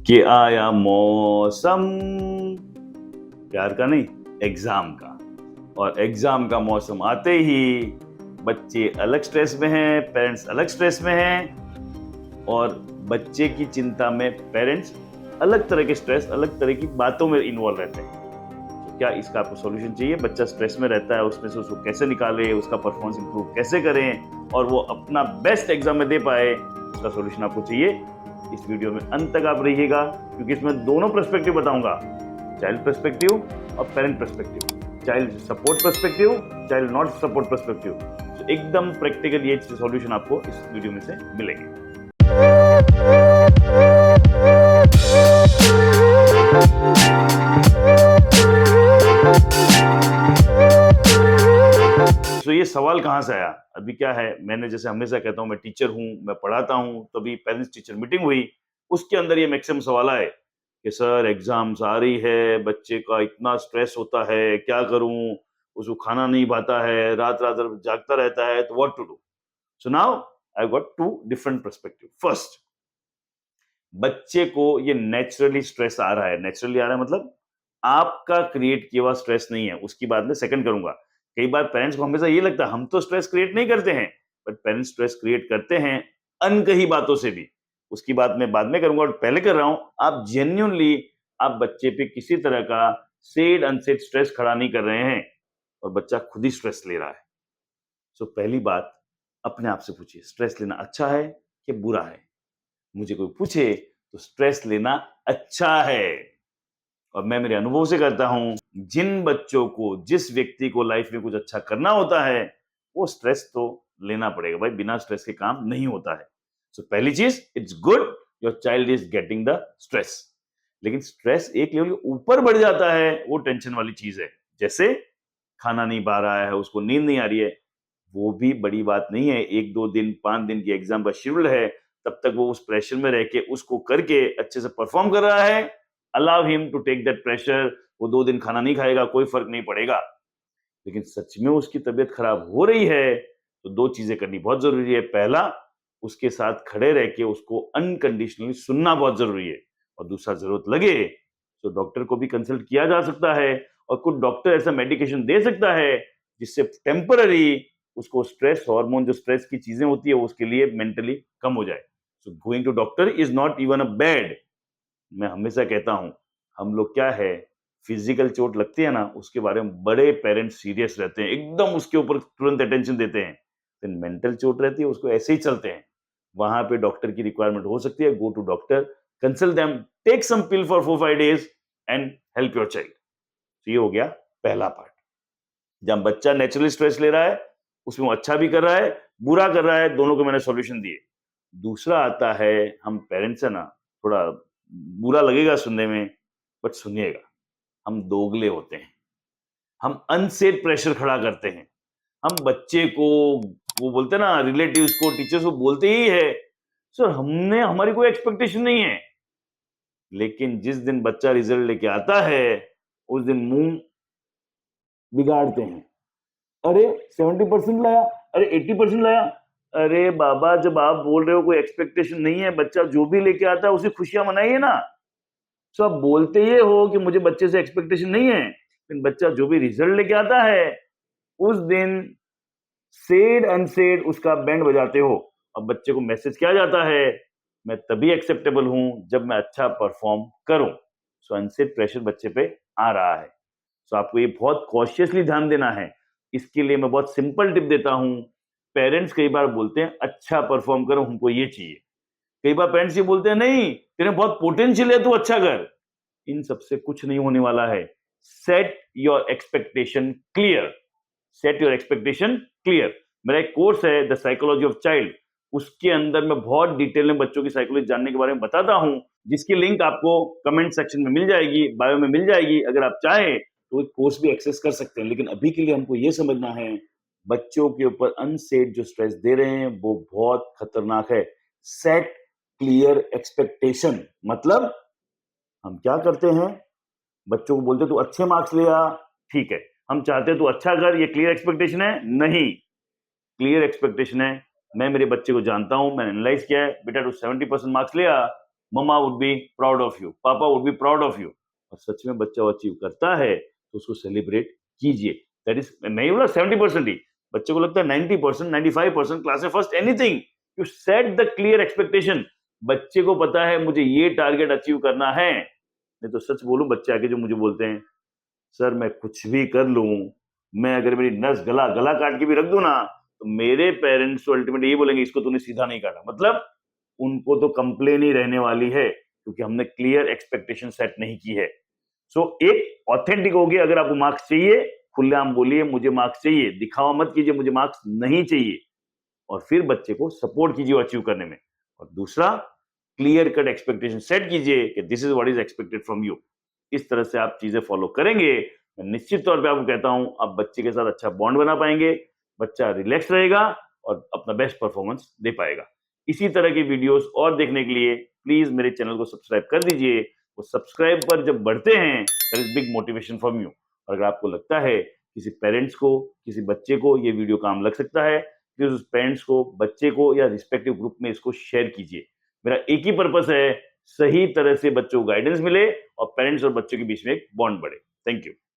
कि आया मौसम प्यार का नहीं, एग्जाम का। और एग्जाम का मौसम आते ही बच्चे अलग स्ट्रेस में हैं, पेरेंट्स अलग स्ट्रेस में हैं, और बच्चे की चिंता में पेरेंट्स अलग तरह के स्ट्रेस, अलग तरह की बातों में इन्वॉल्व रहते हैं। तो क्या इसका आपको सॉल्यूशन चाहिए? बच्चा स्ट्रेस में रहता है, उसमें से उसको कैसे निकालें, उसका परफॉर्मेंस इंप्रूव कैसे करें और वो अपना बेस्ट एग्जाम में दे पाए, उसका सॉल्यूशन आपको चाहिए। इस वीडियो में अंत तक आप रहिएगा, क्योंकि इसमें दोनों पर्सपेक्टिव बताऊंगा, चाइल्ड पर्सपेक्टिव और parent perspective, child support perspective, child not support perspective. तो एकदम प्रैक्टिकल ये सॉल्यूशन आपको इस वीडियो में से मिलेंगे। तो ये सवाल कहां से आया? अभी क्या है, मैंने जैसे हमेशा कहता हूं, मैं टीचर हूं, मैं पढ़ाता हूं, तभी पेरेंट्स टीचर मीटिंग हुई, उसके अंदर ये मैक्सिमम सवाल आए कि सर एग्जाम्स आ रही है, बच्चे का इतना स्ट्रेस होता है, क्या करूं, उसको खाना नहीं पाता है, रात रात भर जागता रहता है, तो what to do. So now I got two different perspective. First, बच्चे को ये नेचुरली स्ट्रेस आ रहा है। नेचुरली आ रहा है मतलब आपका क्रिएट किया हुआ स्ट्रेस नहीं है, उसकी बात में सेकंड करूंगा। कई बार पेरेंट्स को हमेशा ये लगता है हम तो स्ट्रेस क्रिएट नहीं करते हैं, बट पेरेंट्स स्ट्रेस क्रिएट करते हैं अनकही बातों से भी। उसकी बात मैं बाद में करूंगा, और पहले कर रहा हूं, आप जेन्युइनली आप बच्चे पे किसी तरह का सेड अनसेड स्ट्रेस खड़ा नहीं कर रहे हैं, और बच्चा खुद ही स्ट्रेस ले रहा है। सो पहली बात, अपने आप से पूछिए, स्ट्रेस लेना अच्छा है कि बुरा है? मुझे कोई पूछे तो स्ट्रेस लेना अच्छा है, और मैं मेरे अनुभव से करता हूं, जिन बच्चों को, जिस व्यक्ति को लाइफ में कुछ अच्छा करना होता है, वो स्ट्रेस तो लेना पड़ेगा भाई, बिना स्ट्रेस के काम नहीं होता है। सो पहली चीज, it's good your child is getting the stress. लेकिन स्ट्रेस एक लेवल के ऊपर बढ़ जाता है, वो टेंशन वाली चीज है। जैसे खाना नहीं पा रहा है, उसको नींद नहीं आ रही है, वो भी बड़ी बात नहीं है। 1-2 दिन 5 दिन की एग्जाम का शेड्यूल है, तब तक वो उस प्रेशर में रह के उसको करके अच्छे से परफॉर्म कर रहा है। Allow him to take that pressure. वो 2 दिन खाना नहीं खाएगा, कोई फर्क नहीं पड़ेगा। लेकिन सच में उसकी तबीयत खराब हो रही है, तो 2 चीजें करनी बहुत जरूरी है। पहला, उसके साथ खड़े रह के उसको अनकंडीशनली सुनना बहुत जरूरी है, और दूसरा, जरूरत लगे तो डॉक्टर को भी कंसल्ट किया जा सकता है, और कुछ डॉक्टर ऐसा मेडिकेशन दे सकता है जिससे टेम्पररी उसको स्ट्रेस हार्मोन, जो स्ट्रेस की चीजें होती है, उसके लिए मेंटली कम हो जाए। So going to doctor is not even a bad. मैं हमेशा कहता हूं, हम लोग क्या है, फिजिकल चोट लगती है ना, उसके बारे में बड़े पेरेंट्स सीरियस रहते हैं, एकदम उसके ऊपर तुरंत अटेंशन देते हैं। लेकिन मेंटल चोट रहती है, उसको ऐसे ही चलते हैं। वहां पे डॉक्टर की रिक्वायरमेंट हो सकती है। Go to doctor, consult them, take some pill for 4-5 days and help your child. तो ये हो गया पहला पार्ट। जब बच्चा नेचुरली स्ट्रेस ले रहा है, उसमें वो अच्छा भी कर रहा है, बुरा कर रहा है, दोनों को मैंने सॉल्यूशन दिए। दूसरा आता है, हम पेरेंट्स है ना, थोड़ा बुरा लगेगा सुनने में, बट सुनिएगा, हम दोगले होते हैं। हम अनसेड प्रेशर खड़ा करते हैं। हम बच्चे को, वो बोलते हैं ना, रिलेटिव्स को, टीचर्स को बोलते ही है सर हमने, हमारी कोई एक्सपेक्टेशन नहीं है। लेकिन जिस दिन बच्चा रिजल्ट लेके आता है, उस दिन मुंह बिगाड़ते हैं। अरे 70% लाया, अरे 80% लाया। अरे बाबा, जब आप बोल रहे हो कोई एक्सपेक्टेशन नहीं है, बच्चा जो भी लेके आता है उसे खुशियां मनाइए ना। तो आप बोलते ये हो कि मुझे बच्चे से एक्सपेक्टेशन नहीं है, लेकिन बच्चा जो भी रिजल्ट लेके आता है, उस दिन सेड अनसेड उसका बैंड बजाते हो, और बच्चे को मैसेज किया जाता है, मैं तभी एक्सेप्टेबल हूं जब मैं अच्छा परफॉर्म करूं। सो अनसेड प्रेशर बच्चे पे आ रहा है। सो आपको ये बहुत कॉशियसली ध्यान देना है। इसके लिए मैं बहुत सिंपल टिप देता हूं। पेरेंट्स कई बार बोलते हैं अच्छा परफॉर्म करो, हमको ये चाहिए। कई बार पेरेंट्स ये बोलते हैं नहीं, तेरे बहुत पोटेंशियल है, तू अच्छा कर। इन सबसे कुछ नहीं होने वाला है। Set your expectation clear. Set your expectation clear. मेरा एक कोर्स है, द साइकोलॉजी ऑफ चाइल्ड, उसके अंदर मैं बहुत डिटेल में बच्चों की साइकोलॉजी जानने के बारे में बताता हूं, जिसकी लिंक आपको कमेंट सेक्शन में मिल जाएगी, बायो में मिल जाएगी। अगर आप चाहें तो एक कोर्स भी एक्सेस कर सकते हैं। लेकिन अभी के लिए हमको ये समझना है, बच्चों के ऊपर अनसेड जो स्ट्रेस दे रहे हैं वो बहुत खतरनाक है। Set clear expectation. मतलब हम क्या करते हैं, बच्चों को बोलते तू अच्छे मार्क्स ले आ, ठीक है, हम चाहते तू अच्छा कर, ये क्लियर एक्सपेक्टेशन है? नहीं, क्लियर एक्सपेक्टेशन है, मैं मेरे बच्चे को जानता हूं, मैंने एनालाइज किया है, बेटा तू 70% मार्क्स ले आ, मम्मा would be proud of you, पापा would be proud of you. और सच में बच्चा अचीव करता है तो उसको सेलिब्रेट कीजिए। दैट इज, नहीं बोला 70% ही, बच्चे को लगता है 90%, 95% क्लास में first, anything, you set the clear expectation. बच्चे को पता है मुझे ये टारगेट अचीव करना है। नहीं तो सच बोलूं, बच्चे आके जो मुझे बोलते हैं, सर मैं कुछ भी कर लूं, मैं अगर मेरी नस गला गला काट के भी रख दूं ना, तो मेरे पेरेंट्स तो अल्टीमेटली ये बोलेंगे इसको तूने सीधा नहीं काटा। मतलब उनको तो कंप्लेन ही रहने वाली है, क्योंकि हमने क्लियर एक्सपेक्टेशन सेट नहीं की है। सो एक ऑथेंटिक होगी, अगर आपको मार्क्स चाहिए, खुलेआम बोलिए मुझे मार्क्स चाहिए, दिखावा मत कीजिए मुझे मार्क्स नहीं चाहिए, और फिर बच्चे को सपोर्ट कीजिए अचीव करने में। और दूसरा, क्लियर कट एक्सपेक्टेशन सेट कीजिए कि this is what is expected from you. इस तरह से आप चीजें फॉलो करेंगे, मैं निश्चित तौर पे आपको कहता हूं आप बच्चे के साथ अच्छा बॉन्ड बना पाएंगे, बच्चा रिलैक्स रहेगा और अपना बेस्ट परफॉर्मेंस दे पाएगा। इसी तरह की वीडियोस और देखने के लिए प्लीज मेरे चैनल को सब्सक्राइब कर दीजिए। वो सब्सक्राइब पर जब बढ़ते हैं, that is big motivation from you. और अगर आपको लगता है किसी पेरेंट्स को, किसी बच्चे को ये वीडियो काम लग सकता है, कि उस पेरेंट्स को, बच्चे को या रिस्पेक्टिव ग्रुप में इसको शेयर कीजिए। मेरा एक ही पर्पस है, सही तरह से बच्चों को गाइडेंस मिले और पेरेंट्स और बच्चों के बीच में एक बॉन्ड बढ़े। Thank you.